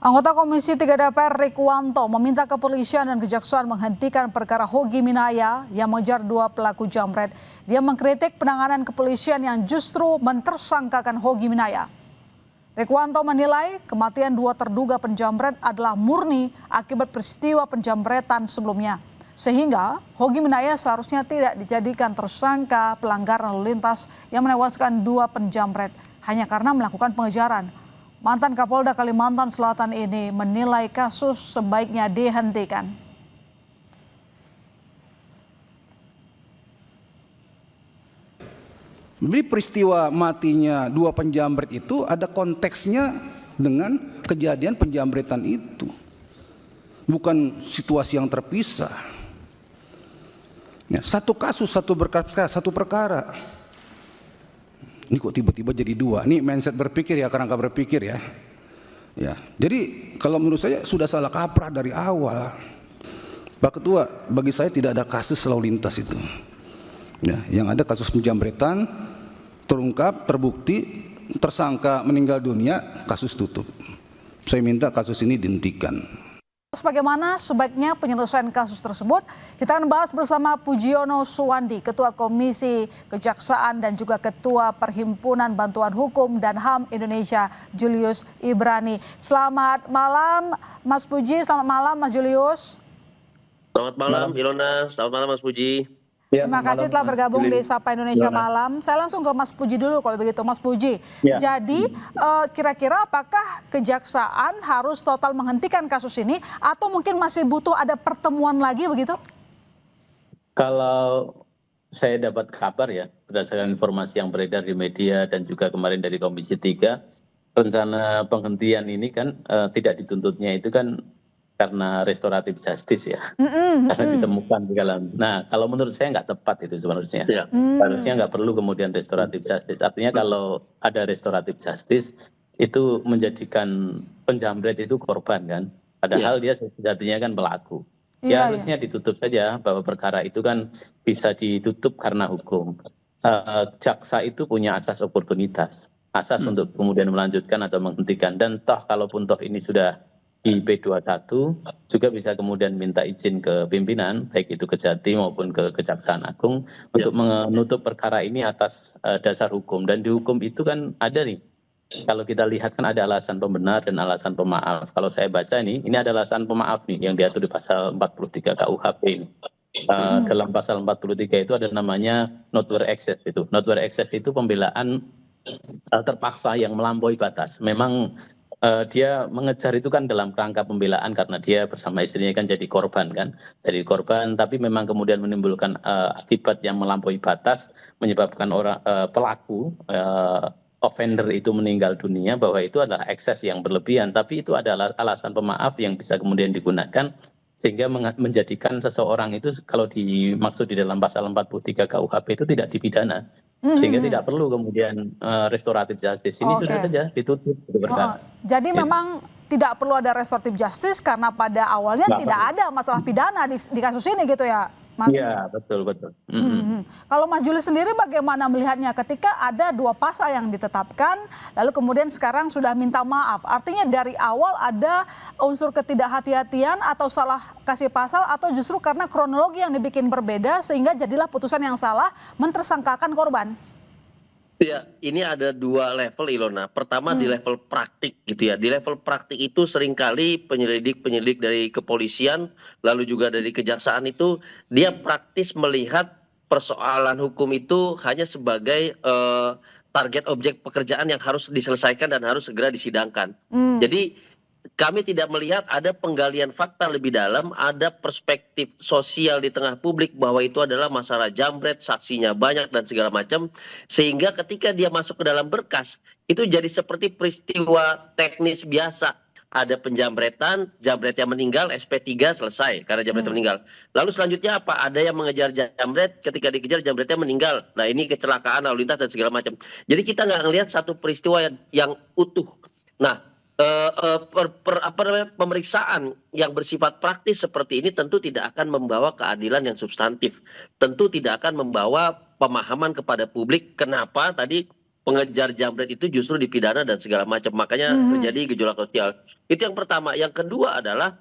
Anggota Komisi 3 DPR Rikwanto meminta kepolisian dan kejaksaan menghentikan perkara Hogi Minaya yang mengejar dua pelaku jambret. Dia mengkritik penanganan kepolisian yang justru mentersangkakan Hogi Minaya. Rikwanto menilai kematian dua terduga penjambret adalah murni akibat peristiwa penjambretan sebelumnya. Sehingga Hogi Minaya seharusnya tidak dijadikan tersangka pelanggaran lalu lintas yang menewaskan dua penjambret hanya karena melakukan pengejaran. Mantan Kapolda Kalimantan Selatan ini menilai kasus sebaiknya dihentikan. Jadi peristiwa matinya dua penjambret itu ada konteksnya dengan kejadian penjambretan itu. Bukan situasi yang terpisah. Ya, satu kasus, satu perkara. Ini kok tiba-tiba jadi dua? Ini mindset berpikir ya, kerangka berpikir ya. Ya, jadi kalau menurut saya sudah salah kaprah dari awal. Pak Ketua, bagi saya tidak ada kasus lalu lintas itu. Ya, yang ada kasus penjambretan terungkap, terbukti, tersangka meninggal dunia, kasus tutup. Saya minta kasus ini dihentikan. Bagaimana sebaiknya penyelesaian kasus tersebut? Kita akan bahas bersama Pujiono Suwandi, Ketua Komisi Kejaksaan dan juga Ketua Perhimpunan Bantuan Hukum dan HAM Indonesia, Julius Ibrani. Selamat malam Mas Puji, selamat malam Mas Julius. Selamat malam Ilona, selamat malam Mas Puji. Ya, terima kasih telah bergabung di Sapa Indonesia Malam. Saya langsung ke Mas Puji dulu kalau begitu, Mas Puji. Ya. Jadi kira-kira apakah kejaksaan harus total menghentikan kasus ini atau mungkin masih butuh ada pertemuan lagi begitu? Kalau saya dapat kabar ya, berdasarkan informasi yang beredar di media dan juga kemarin dari Komisi 3, rencana penghentian ini kan tidak dituntutnya itu kan karena restoratif justice ya, karena ditemukan di dalam. Nah, kalau menurut saya nggak tepat itu sebenarnya. Harusnya nggak perlu kemudian restoratif justice. Artinya kalau ada restoratif justice itu menjadikan penjambret itu korban kan. Padahal dia sejatinya kan pelaku. Ya harusnya ditutup saja bahwa perkara itu kan bisa ditutup karena hukum. Jaksa itu punya asas oportunitas, asas untuk kemudian melanjutkan atau menghentikan. Dan toh kalaupun toh ini sudah di P21 juga bisa kemudian minta izin ke pimpinan baik itu Kejati maupun ke Kejaksaan Agung untuk menutup perkara ini atas dasar hukum. Dan di hukum itu kan ada nih, kalau kita lihat kan ada alasan pembenar dan alasan pemaaf. Kalau saya baca ini ada alasan pemaaf nih yang diatur di pasal 43 KUHP ini. Dalam pasal 43 itu ada namanya notoire excess itu. Notoire excess itu pembelaan terpaksa yang melampaui batas. Memang dia mengejar itu kan dalam rangka pembelaan karena dia bersama istrinya kan jadi korban kan, jadi korban, tapi memang kemudian menimbulkan akibat yang melampaui batas menyebabkan orang pelaku offender itu meninggal dunia, bahwa itu adalah ekses yang berlebihan. Tapi itu adalah alasan pemaaf yang bisa kemudian digunakan sehingga menjadikan seseorang itu kalau dimaksud di dalam pasal 43 KUHP itu tidak dipidana. Sehingga tidak perlu kemudian restoratif justice. Ini sudah saja ditutup. Jadi memang tidak perlu ada restoratif justice karena pada awalnya tidak ada masalah pidana di kasus ini gitu ya, Mas? Iya, betul. Kalau Mas Julius sendiri bagaimana melihatnya ketika ada dua pasal yang ditetapkan, lalu kemudian sekarang sudah minta maaf? Artinya dari awal ada unsur ketidakhati-hatian atau salah kasih pasal, atau justru karena kronologi yang dibikin berbeda sehingga jadilah putusan yang salah mentersangkakan korban? Ya, ini ada dua level Ilona. Pertama di level praktik gitu ya. Di level praktik itu seringkali penyelidik dari kepolisian lalu juga dari kejaksaan itu dia praktis melihat persoalan hukum itu hanya sebagai target objek pekerjaan yang harus diselesaikan dan harus segera disidangkan. Jadi kami tidak melihat ada penggalian fakta lebih dalam, ada perspektif sosial di tengah publik bahwa itu adalah masalah jambret, saksinya banyak dan segala macam, sehingga ketika dia masuk ke dalam berkas itu jadi seperti peristiwa teknis biasa. Ada penjambretan, jambretnya meninggal, SP3 selesai karena jambretnya meninggal. Lalu selanjutnya apa? Ada yang mengejar jambret, ketika dikejar jambretnya meninggal. Nah ini kecelakaan lalu lintas dan segala macam. Jadi kita nggak ngelihat satu peristiwa yang utuh. Nah, pemeriksaan yang bersifat praktis seperti ini tentu tidak akan membawa keadilan yang substantif, tentu tidak akan membawa pemahaman kepada publik kenapa tadi pengejar jambret itu justru dipidana dan segala macam. Makanya terjadi gejolak sosial. Itu yang pertama. Yang kedua adalah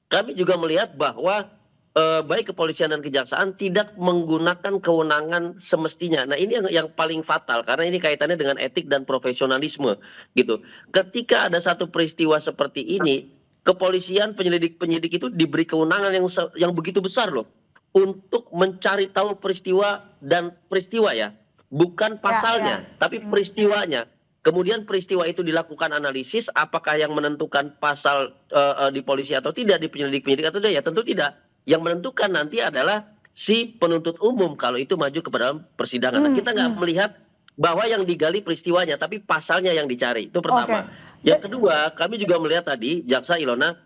kami juga melihat bahwa baik kepolisian dan kejaksaan tidak menggunakan kewenangan semestinya. Nah, ini yang paling fatal karena ini kaitannya dengan etik dan profesionalisme gitu. Ketika ada satu peristiwa seperti ini, kepolisian penyidik-penyidik itu diberi kewenangan yang begitu besar loh untuk mencari tahu peristiwa ya, bukan pasalnya, tapi peristiwanya. Kemudian peristiwa itu dilakukan analisis, apakah yang menentukan pasal di polisi atau tidak, di penyelidik-penyidik atau tidak, ya tentu tidak. Yang menentukan nanti adalah si penuntut umum kalau itu maju ke dalam persidangan. Nah, kita nggak melihat bahwa yang digali peristiwanya, tapi pasalnya yang dicari. Itu pertama. Yang kedua, kami juga melihat tadi, Jaksa Ilona,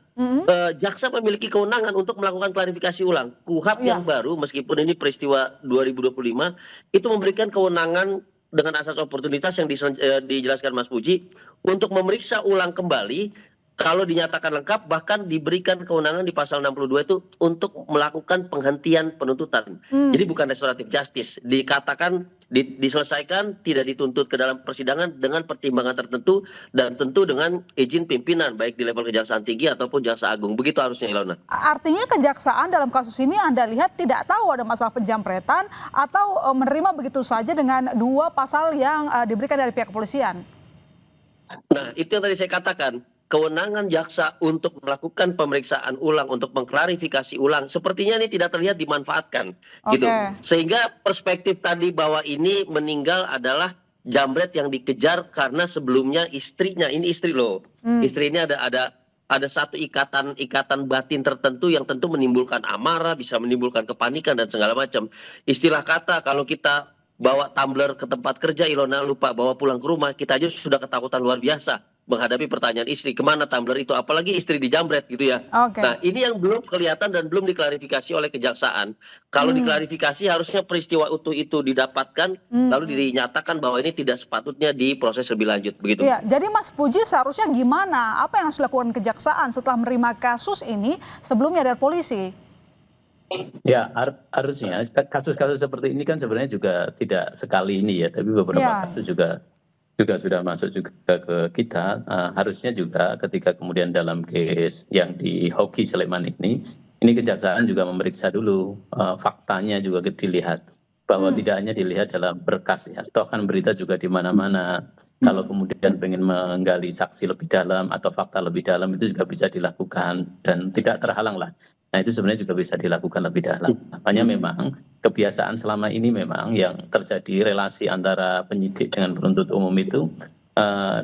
jaksa memiliki kewenangan untuk melakukan klarifikasi ulang. KUHP yang baru, meskipun ini peristiwa 2025, itu memberikan kewenangan dengan asas oportunitas yang dijelaskan Mas Puji, untuk memeriksa ulang kembali. Kalau dinyatakan lengkap, bahkan diberikan kewenangan di pasal 62 itu untuk melakukan penghentian penuntutan. Jadi bukan restoratif justice. Dikatakan diselesaikan, tidak dituntut ke dalam persidangan dengan pertimbangan tertentu dan tentu dengan izin pimpinan, baik di level Kejaksaan Tinggi ataupun Jaksa Agung. Begitu harusnya, Ilona. Artinya kejaksaan dalam kasus ini Anda lihat tidak tahu ada masalah penjamretan atau menerima begitu saja dengan dua pasal yang diberikan dari pihak kepolisian? Nah, itu yang tadi saya katakan. Kewenangan jaksa untuk melakukan pemeriksaan ulang, untuk mengklarifikasi ulang, sepertinya ini tidak terlihat dimanfaatkan, gitu. Sehingga perspektif tadi bahwa ini meninggal adalah jambret yang dikejar karena sebelumnya istrinya, ini istri loh, istri ini ada satu ikatan batin tertentu yang tentu menimbulkan amarah, bisa menimbulkan kepanikan dan segala macam. Istilah kata kalau kita bawa tumbler ke tempat kerja, Ilona, lupa bawa pulang ke rumah, kita aja sudah ketakutan luar biasa menghadapi pertanyaan istri, kemana tumbler itu, apalagi istri dijambret gitu ya. Nah, ini yang belum kelihatan dan belum diklarifikasi oleh kejaksaan. Kalau diklarifikasi harusnya peristiwa utuh itu didapatkan, lalu dinyatakan bahwa ini tidak sepatutnya diproses lebih lanjut, begitu. Ya, jadi Mas Puji seharusnya gimana? Apa yang harus dilakukan kejaksaan setelah menerima kasus ini sebelumnya dari polisi? Ya, harusnya kasus-kasus seperti ini kan sebenarnya juga tidak sekali ini ya, tapi beberapa kasus juga sudah masuk juga ke kita. Harusnya juga ketika kemudian dalam case yang di Hoki Sleman ini kejaksaan juga memeriksa dulu faktanya juga dilihat, bahwa tidak hanya dilihat dalam berkas ya, toh kan berita juga di mana-mana. Kalau kemudian pengen menggali saksi lebih dalam atau fakta lebih dalam itu juga bisa dilakukan dan tidak terhalang lah. Nah, itu sebenarnya juga bisa dilakukan lebih dalam. Makanya memang kebiasaan selama ini memang yang terjadi relasi antara penyidik dengan penuntut umum itu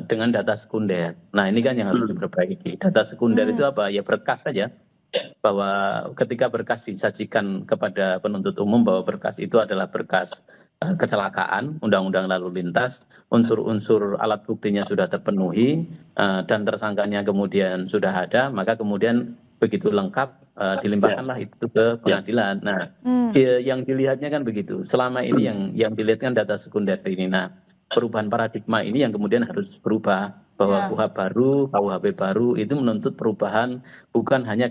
dengan data sekunder. Nah, ini kan yang harus diperbaiki. Data sekunder itu apa? Ya berkas saja. Bahwa ketika berkas disajikan kepada penuntut umum bahwa berkas itu adalah berkas kecelakaan, undang-undang lalu lintas, unsur-unsur alat buktinya sudah terpenuhi dan tersangkanya kemudian sudah ada, maka kemudian begitu lengkap dilimpahkanlah itu ke pengadilan. Nah, yang dilihatnya kan begitu. Selama ini yang dilihat kan data sekunder ini. Nah, perubahan paradigma ini yang kemudian harus berubah, bahwa KUHP baru itu menuntut perubahan bukan hanya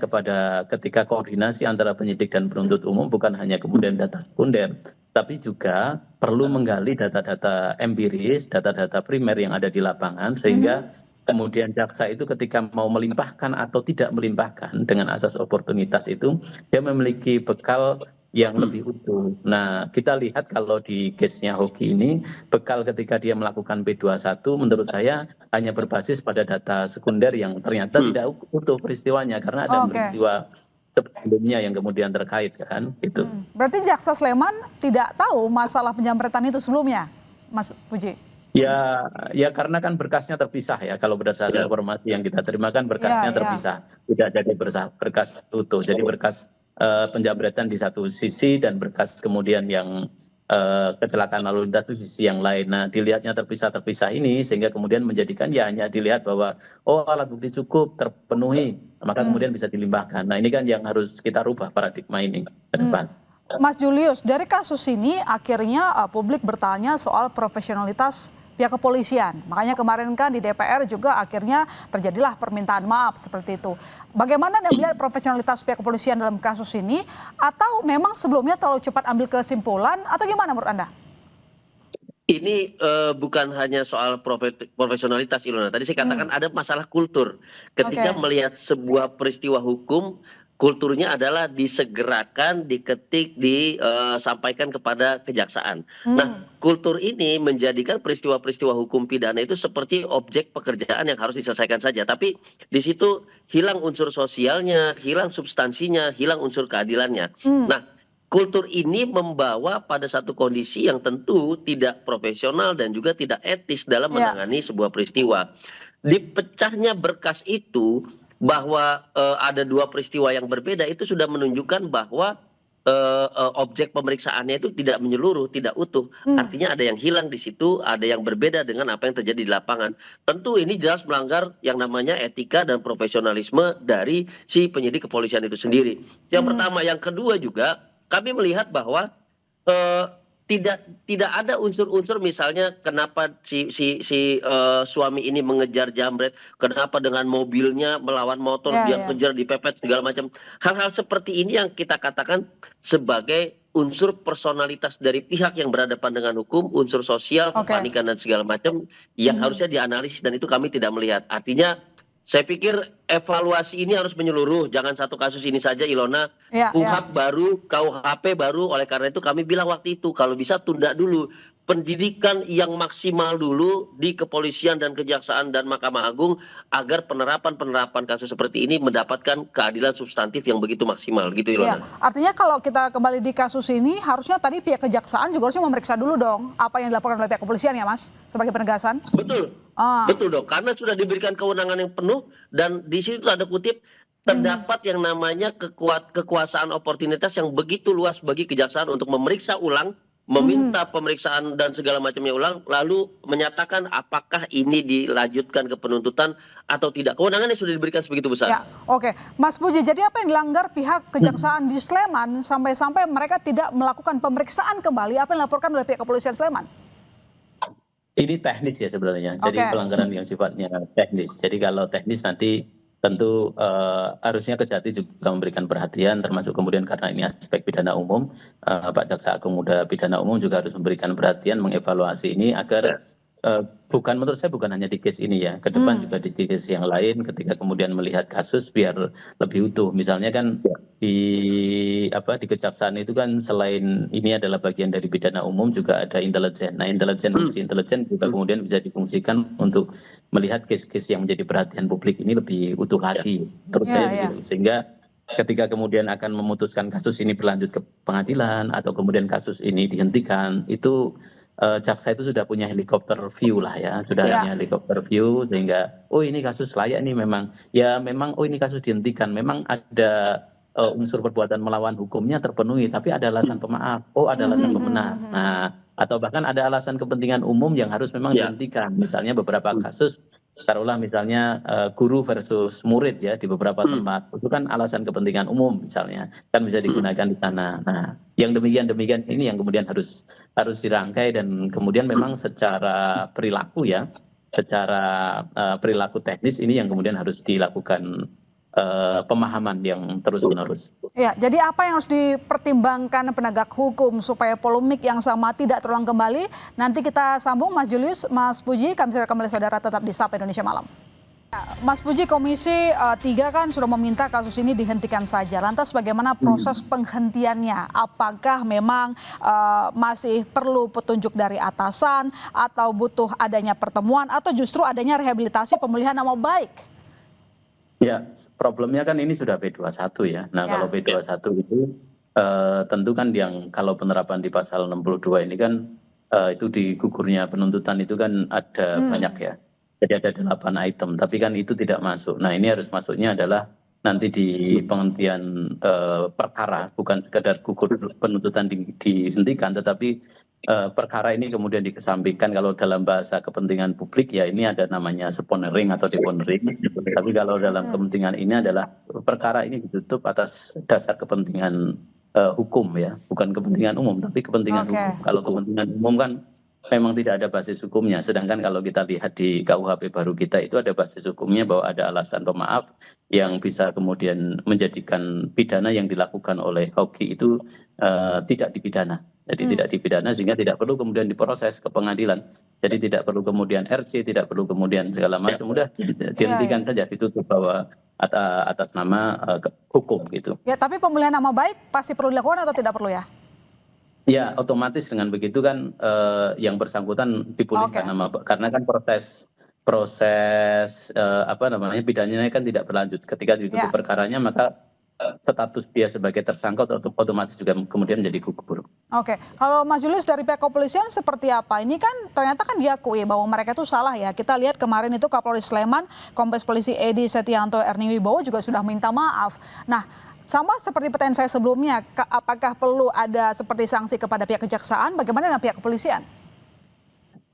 ketika koordinasi antara penyidik dan penuntut umum, bukan hanya kemudian data sekunder, tapi juga perlu menggali data-data empiris, data-data primer yang ada di lapangan, sehingga kemudian jaksa itu ketika mau melimpahkan atau tidak melimpahkan dengan asas oportunitas itu, dia memiliki bekal yang lebih utuh. Nah, kita lihat kalau di case-nya Hoki ini, bekal ketika dia melakukan P21 menurut saya hanya berbasis pada data sekunder yang ternyata tidak utuh peristiwanya, karena ada peristiwa sebelumnya yang kemudian terkait kan, gitu. Berarti Jaksa Sleman tidak tahu masalah penjamretan itu sebelumnya, Mas Puji? Ya karena kan berkasnya terpisah ya, kalau berdasarkan informasi yang kita terima kan berkasnya terpisah, tidak jadi berkas utuh, jadi berkas penjamretan di satu sisi dan berkas kemudian yang kecelakaan lalu lintas di sisi yang lain. Nah, dilihatnya terpisah ini sehingga kemudian menjadikan ya hanya dilihat bahwa alat bukti cukup terpenuhi, maka kemudian bisa dilimpahkan. Nah, ini kan yang harus kita rubah paradigma ini ke depan. Mas Julius, dari kasus ini akhirnya publik bertanya soal profesionalitas pihak kepolisian. Makanya kemarin kan di DPR juga akhirnya terjadilah permintaan maaf seperti itu. Bagaimana Anda melihat profesionalitas pihak kepolisian dalam kasus ini? Atau memang sebelumnya terlalu cepat ambil kesimpulan atau gimana menurut Anda? Ini bukan hanya soal profesionalitas Ilona. Tadi saya katakan ada masalah kultur. Ketika Oke. melihat sebuah peristiwa hukum, kulturnya adalah disegerakan, diketik, disampaikan kepada kejaksaan. Nah, Hmm. kultur ini menjadikan peristiwa-peristiwa hukum pidana itu seperti objek pekerjaan yang harus diselesaikan saja. Tapi di situ hilang unsur sosialnya, hilang substansinya, hilang unsur keadilannya. Hmm. Nah, kultur ini membawa pada satu kondisi yang tentu tidak profesional dan juga tidak etis dalam Ya. menangani sebuah peristiwa. Dipecahnya berkas itu bahwa ada dua peristiwa yang berbeda itu sudah menunjukkan bahwa objek pemeriksaannya itu tidak menyeluruh, tidak utuh. Hmm. Artinya ada yang hilang di situ, ada yang berbeda dengan apa yang terjadi di lapangan. Tentu ini jelas melanggar yang namanya etika dan profesionalisme dari si penyidik kepolisian itu sendiri. Yang Hmm. pertama, yang kedua juga kami melihat bahwa eh, tidak ada unsur-unsur misalnya kenapa suami ini mengejar jambret, kenapa dengan mobilnya melawan motor Ya, dia ya. kejar dipepet segala macam. Hal-hal seperti ini yang kita katakan sebagai unsur personalitas dari pihak yang berhadapan dengan hukum, unsur sosial, Oke. kepanikan dan segala macam yang Mhm. harusnya dianalisis dan itu kami tidak melihat. Artinya saya pikir evaluasi ini harus menyeluruh, jangan satu kasus ini saja Ilona. Ya, ya. KUHP baru, KUHP baru, oleh karena itu kami bilang waktu itu kalau bisa tunda dulu pendidikan yang maksimal dulu di kepolisian dan kejaksaan dan Mahkamah Agung agar penerapan kasus seperti ini mendapatkan keadilan substantif yang begitu maksimal gitu Iya, Ilona. artinya kalau kita kembali di kasus ini, harusnya tadi pihak kejaksaan juga harusnya memeriksa dulu dong apa yang dilakukan oleh pihak kepolisian ya Mas, sebagai penegasan. Betul, Ah. betul dong. Karena sudah diberikan kewenangan yang penuh dan di situ ada kutip Mhm. terdapat yang namanya kekuasaan oportunitas yang begitu luas bagi kejaksaan untuk memeriksa ulang, Mhm. meminta pemeriksaan dan segala macamnya ulang, lalu menyatakan apakah ini dilanjutkan ke penuntutan atau tidak. Kewenangannya sudah diberikan sebegitu besar. Ya, oke. Mas Puji, jadi apa yang dilanggar pihak kejaksaan di Sleman sampai-sampai mereka tidak melakukan pemeriksaan kembali apa yang dilaporkan oleh pihak kepolisian Sleman? Ini teknis ya sebenarnya. Jadi Oke. pelanggaran yang sifatnya teknis. Jadi kalau teknis nanti tentu harusnya Kejati juga memberikan perhatian, termasuk kemudian karena ini aspek pidana umum, Pak Jaksa Agung Muda Pidana Umum juga harus memberikan perhatian, mengevaluasi ini agar menurut saya bukan hanya di case ini ya, ke depan juga di case yang lain ketika kemudian melihat kasus biar lebih utuh. Misalnya kan di kejaksaan itu kan selain ini adalah bagian dari pidana umum juga ada intelijen. Nah, fungsi intelijen juga kemudian bisa difungsikan untuk melihat case-case yang menjadi perhatian publik ini lebih utuh lagi, menurut Ya, saya ya. begitu. Sehingga ketika kemudian akan memutuskan kasus ini berlanjut ke pengadilan atau kemudian kasus ini dihentikan, itu jaksa itu sudah punya helikopter view lah ya, sudah Ya. punya helikopter view sehingga oh ini kasus layak nih memang, ya memang oh ini kasus dihentikan, memang ada unsur perbuatan melawan hukumnya terpenuhi, tapi ada alasan pemaaf, oh ada alasan pemenang. Nah, atau bahkan ada alasan kepentingan umum yang harus memang Ya. dihentikan. Misalnya beberapa kasus, taruhlah misalnya guru versus murid ya di beberapa tempat, itu kan alasan kepentingan umum misalnya, kan bisa digunakan di sana. Nah, yang demikian ini yang kemudian harus dirangkai dan kemudian memang secara perilaku ya, secara perilaku teknis ini yang kemudian harus dilakukan pemahaman yang terus-menerus. Ya, jadi apa yang harus dipertimbangkan penegak hukum supaya polemik yang sama tidak terulang kembali? Nanti kita sambung Mas Julius, Mas Puji, kami serahkan kembali saudara tetap di Sapa Indonesia Malam. Mas Puji, Komisi 3 kan sudah meminta kasus ini dihentikan saja. Lantas bagaimana proses penghentiannya? Apakah memang masih perlu petunjuk dari atasan atau butuh adanya pertemuan atau justru adanya rehabilitasi pemulihan nama baik? Ya, problemnya kan ini sudah P21 ya. Nah, Ya. kalau P21 itu tentu kan yang kalau penerapan di pasal 62 ini kan itu di gugurnya penuntutan itu kan ada banyak ya. Jadi ada 8 item, tapi kan itu tidak masuk. Nah, ini harus masuknya adalah nanti di penghentian perkara, bukan sekedar gugur penuntutan dihentikan, tetapi perkara ini kemudian dikesampingkan. Kalau dalam bahasa kepentingan publik ya ini ada namanya sponsoring atau deponering. Tapi kalau dalam kepentingan ini adalah perkara ini ditutup atas dasar kepentingan hukum ya, bukan kepentingan umum tapi kepentingan Oke. hukum. Kalau kepentingan umum kan memang tidak ada basis hukumnya. Sedangkan kalau kita lihat di KUHP baru kita itu ada basis hukumnya bahwa ada alasan pemaaf yang bisa kemudian menjadikan pidana yang dilakukan oleh hoki itu tidak dipidana. Jadi tidak dipidana sehingga tidak perlu kemudian diproses ke pengadilan. Jadi tidak perlu kemudian RC, tidak perlu kemudian segala macam, udah dihentikan saja, ditutup bahwa atas nama hukum gitu. Ya, tapi pemulihan nama baik pasti perlu dilakukan atau tidak perlu ya? Ya, otomatis dengan begitu kan yang bersangkutan dipulihkan nama, karena kan proses apa namanya pidananya kan tidak berlanjut. Ketika ditutup perkaranya, maka status dia sebagai tersangka otomatis juga kemudian menjadi gugur. Oke, kalau Mas Julius dari pihak kepolisian seperti apa? Ini kan ternyata kan diakui bahwa mereka itu salah ya. Kita lihat kemarin itu Kapolri Sleman, Kombes Polisi Edi Setianto Erni Wibowo juga sudah minta maaf. Nah, sama seperti pertanyaan saya sebelumnya, apakah perlu ada seperti sanksi kepada pihak kejaksaan? Bagaimana dengan pihak kepolisian?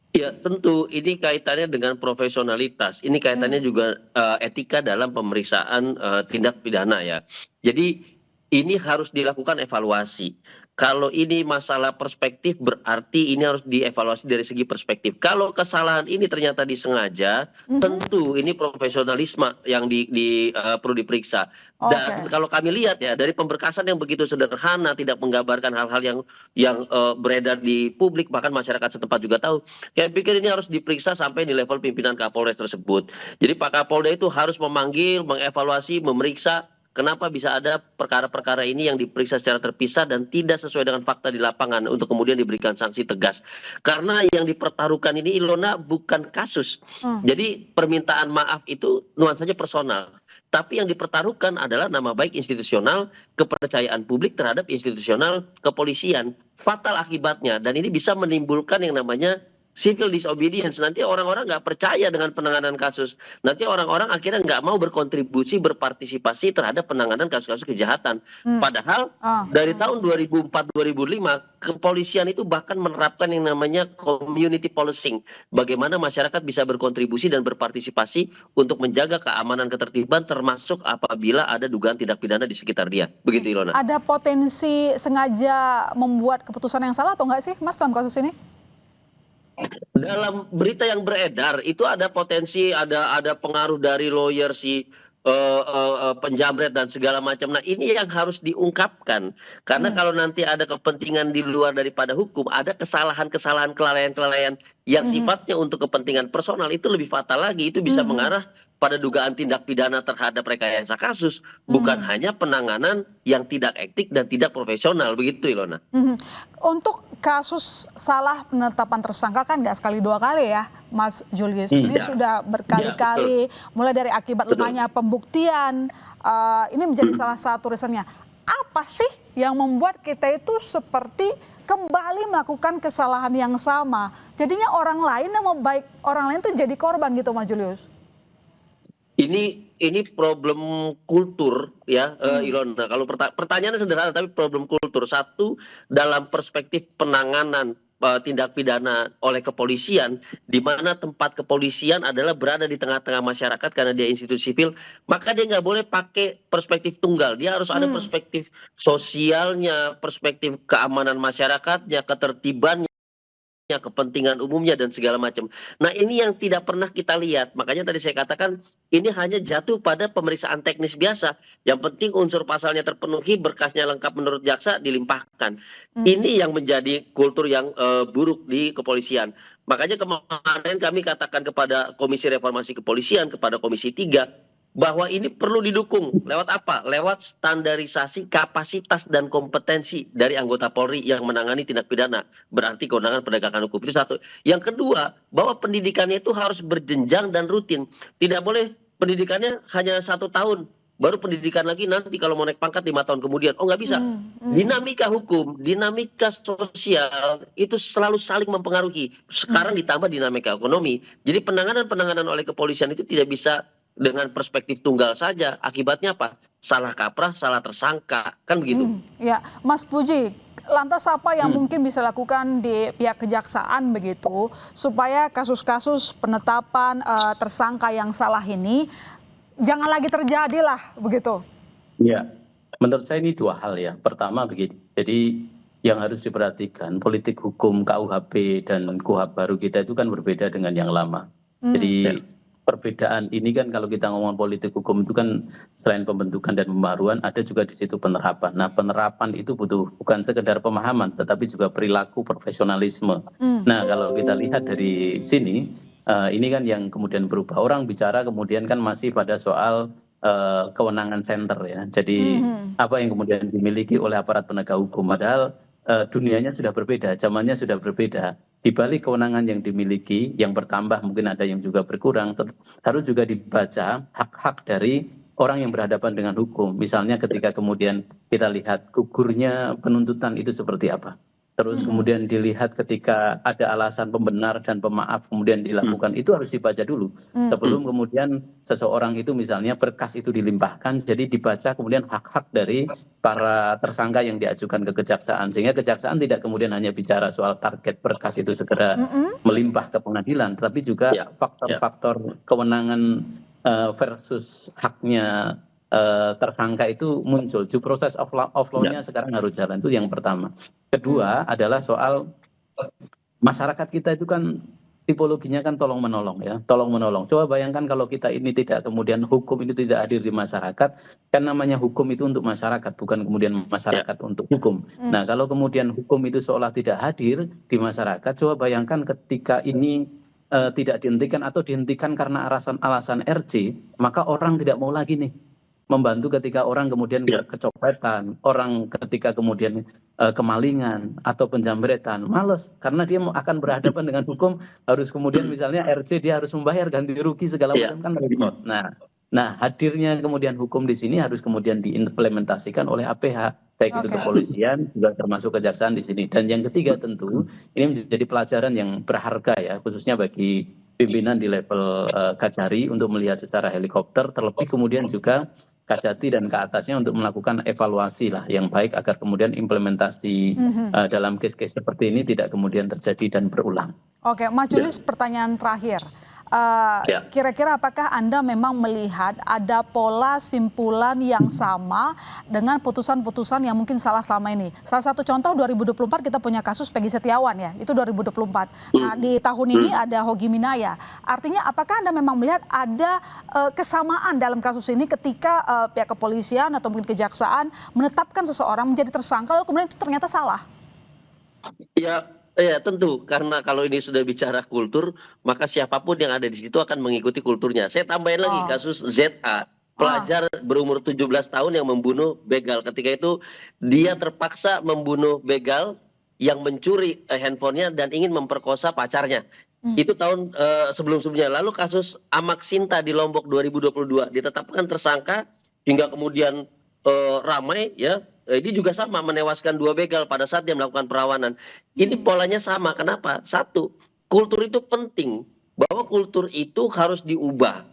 Ya tentu ini kaitannya dengan profesionalitas, ini kaitannya juga etika dalam pemeriksaan tindak pidana ya. Jadi ini harus dilakukan evaluasi. Kalau ini masalah perspektif berarti ini harus dievaluasi dari segi perspektif. Kalau kesalahan ini ternyata disengaja, tentu ini profesionalisme yang perlu diperiksa. Dan kalau kami lihat ya dari pemberkasan yang begitu sederhana, tidak menggambarkan hal-hal yang beredar di publik, bahkan masyarakat setempat juga tahu. Saya pikir ini harus diperiksa sampai di level pimpinan Kapolres tersebut. Jadi Pak Kapolda itu harus memanggil, mengevaluasi, memeriksa. Kenapa bisa ada perkara-perkara ini yang diperiksa secara terpisah dan tidak sesuai dengan fakta di lapangan untuk kemudian diberikan sanksi tegas. Karena yang dipertaruhkan ini Ilona bukan kasus. Jadi permintaan maaf itu nuansanya personal. Tapi yang dipertaruhkan adalah nama baik institusional, kepercayaan publik terhadap institusional kepolisian. Fatal akibatnya dan ini bisa menimbulkan yang namanya civil disobedience. Nanti orang-orang nggak percaya dengan penanganan kasus. Nanti orang-orang akhirnya nggak mau berkontribusi, berpartisipasi terhadap penanganan kasus-kasus kejahatan. Padahal dari tahun 2004-2005 kepolisian itu bahkan menerapkan yang namanya community policing. Bagaimana masyarakat bisa berkontribusi dan berpartisipasi untuk menjaga keamanan ketertiban termasuk apabila ada dugaan tindak pidana di sekitar dia. Begitu Ilona. Ada potensi sengaja membuat keputusan yang salah atau enggak sih Mas dalam kasus ini? Dalam berita yang beredar itu ada potensi, ada pengaruh dari lawyer si penjamret dan segala macam. Nah ini yang harus diungkapkan karena kalau nanti ada kepentingan di luar daripada hukum, ada kesalahan-kesalahan, kelalaian-kelalaian yang sifatnya untuk kepentingan personal itu lebih fatal lagi. Itu bisa mengarah pada dugaan tindak pidana terhadap rekayasa kasus, bukan hanya penanganan yang tidak etik dan tidak profesional, begitu Ilona. Untuk kasus salah penetapan tersangka kan nggak sekali dua kali ya Mas Julius, ini sudah berkali-kali, mulai dari akibat lemahnya pembuktian, ini menjadi salah satu reasonnya. Apa sih yang membuat kita itu seperti kembali melakukan kesalahan yang sama, jadinya orang lain nama baik orang lain tuh jadi korban gitu Mas Julius? Ini problem kultur ya Ilona. Kalau pertanyaannya sederhana tapi problem kultur. Satu, dalam perspektif penanganan tindak pidana oleh kepolisian, di mana tempat kepolisian adalah berada di tengah-tengah masyarakat karena dia institusi sipil, maka dia nggak boleh pakai perspektif tunggal. Dia harus ada perspektif sosialnya, perspektif keamanan masyarakatnya, ketertibannya, kepentingan umumnya dan segala macam. Nah ini yang tidak pernah kita lihat. Makanya tadi saya katakan ini hanya jatuh pada pemeriksaan teknis biasa. Yang penting unsur pasalnya terpenuhi, berkasnya lengkap menurut jaksa, dilimpahkan. Ini yang menjadi kultur yang buruk di kepolisian. Makanya kemarin kami katakan kepada Komisi Reformasi Kepolisian, kepada Komisi 3, bahwa ini perlu didukung. Lewat apa? Lewat standarisasi kapasitas dan kompetensi dari anggota Polri yang menangani tindak pidana. Berarti kewenangan penegakan hukum itu satu. Yang kedua, bahwa pendidikannya itu harus berjenjang dan rutin. Tidak boleh pendidikannya hanya 1 tahun. Baru pendidikan lagi nanti kalau mau naik pangkat 5 tahun kemudian. Oh nggak bisa. Dinamika hukum, dinamika sosial itu selalu saling mempengaruhi. Sekarang ditambah dinamika ekonomi. Jadi penanganan oleh kepolisian itu tidak bisa dengan perspektif tunggal saja. Akibatnya apa? Salah kaprah, salah tersangka, kan begitu. Ya, Mas Puji, lantas apa yang mungkin bisa dilakukan di pihak kejaksaan begitu supaya kasus-kasus penetapan tersangka yang salah ini jangan lagi terjadi lah begitu? Ya, menurut saya ini dua hal ya. Pertama begini, jadi yang harus diperhatikan politik hukum KUHP dan KUHP baru kita itu kan berbeda dengan yang lama. Jadi perbedaan ini kan kalau kita ngomong politik hukum itu kan selain pembentukan dan pembaruan ada juga di situ penerapan. Nah, penerapan itu butuh bukan sekedar pemahaman tetapi juga perilaku profesionalisme. Nah, kalau kita lihat dari sini ini kan yang kemudian berubah. Orang bicara kemudian kan masih pada soal kewenangan center ya. Jadi apa yang kemudian dimiliki oleh aparat penegak hukum padahal dunianya sudah berbeda, zamannya sudah berbeda. Di balik kewenangan yang dimiliki, yang bertambah mungkin ada yang juga berkurang, harus juga dibaca hak-hak dari orang yang berhadapan dengan hukum. Misalnya ketika kemudian kita lihat gugurnya penuntutan itu seperti apa. Terus kemudian dilihat ketika ada alasan pembenar dan pemaaf kemudian dilakukan, itu harus dibaca dulu. Sebelum kemudian seseorang itu misalnya berkas itu dilimpahkan, jadi dibaca kemudian hak-hak dari para tersangka yang diajukan ke kejaksaan. Sehingga kejaksaan tidak kemudian hanya bicara soal target berkas itu segera melimpah ke pengadilan, tetapi juga faktor-faktor kewenangan versus haknya tersangka itu muncul. Due process of law-nya sekarang harus jalan, itu yang pertama. Kedua adalah soal masyarakat kita itu kan tipologinya kan tolong menolong ya, tolong menolong. Coba bayangkan kalau kita ini tidak kemudian hukum ini tidak hadir di masyarakat, kan namanya hukum itu untuk masyarakat, bukan kemudian masyarakat untuk hukum. Nah, kalau kemudian hukum itu seolah tidak hadir di masyarakat, coba bayangkan ketika ini tidak dihentikan atau dihentikan karena alasan RC, maka orang tidak mau lagi nih membantu ketika orang kemudian kecopetan, orang ketika kemudian kemalingan atau penjamretan, males karena dia akan berhadapan dengan hukum, harus kemudian misalnya RC dia harus membayar ganti rugi segala macam kan repot. Nah, hadirnya kemudian hukum di sini harus kemudian diimplementasikan oleh APH, baik itu kepolisian juga termasuk kejaksaan di sini. Dan yang ketiga tentu ini menjadi pelajaran yang berharga ya, khususnya bagi pimpinan di level Kajari untuk melihat secara helikopter, terlebih kemudian juga Kajati dan ke atasnya untuk melakukan evaluasi lah yang baik agar kemudian implementasi dalam case-case seperti ini tidak kemudian terjadi dan berulang. Oke, Mas Julius, pertanyaan terakhir. Kira-kira apakah Anda memang melihat ada pola simpulan yang sama dengan putusan-putusan yang mungkin salah selama ini? Salah satu contoh 2024 kita punya kasus Peggy Setiawan ya, itu 2024. Nah, di tahun ini ada Hogi Minaya. Artinya apakah Anda memang melihat ada kesamaan dalam kasus ini ketika pihak kepolisian atau mungkin kejaksaan menetapkan seseorang menjadi tersangka lalu kemudian itu ternyata salah? Ya tentu, karena kalau ini sudah bicara kultur, maka siapapun yang ada di situ akan mengikuti kulturnya. Saya tambahin lagi kasus ZA, pelajar berumur 17 tahun yang membunuh begal. Ketika itu dia terpaksa membunuh begal yang mencuri handphonenya dan ingin memperkosa pacarnya. Itu tahun sebelum-sebelumnya. Lalu kasus Amak Sinta di Lombok 2022 ditetapkan tersangka hingga kemudian ramai ya. Ini juga sama, menewaskan 2 begal pada saat dia melakukan perawanan. Ini polanya sama. Kenapa? Satu, kultur itu penting. Bahwa kultur itu harus diubah.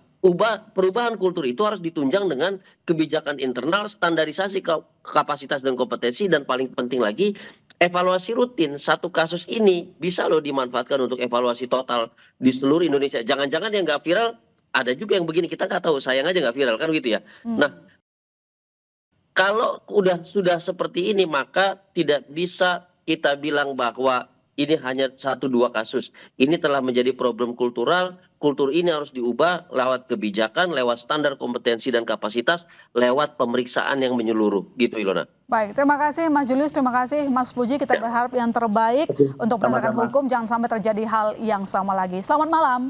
Perubahan kultur itu harus ditunjang dengan kebijakan internal, standarisasi kapasitas dan kompetensi, dan paling penting lagi evaluasi rutin. Satu kasus ini bisa loh dimanfaatkan untuk evaluasi total di seluruh Indonesia. Jangan-jangan yang nggak viral, ada juga yang begini, kita nggak tahu, sayang aja nggak viral kan gitu ya. Nah, kalau sudah seperti ini, maka tidak bisa kita bilang bahwa ini hanya 1-2 kasus. Ini telah menjadi problem kultural. Kultur ini harus diubah lewat kebijakan, lewat standar kompetensi dan kapasitas, lewat pemeriksaan yang menyeluruh. Gitu, Ilona. Baik, terima kasih Mas Julius, terima kasih Mas Puji. Kita berharap yang terbaik untuk penegakan hukum. Jangan sampai terjadi hal yang sama lagi. Selamat malam.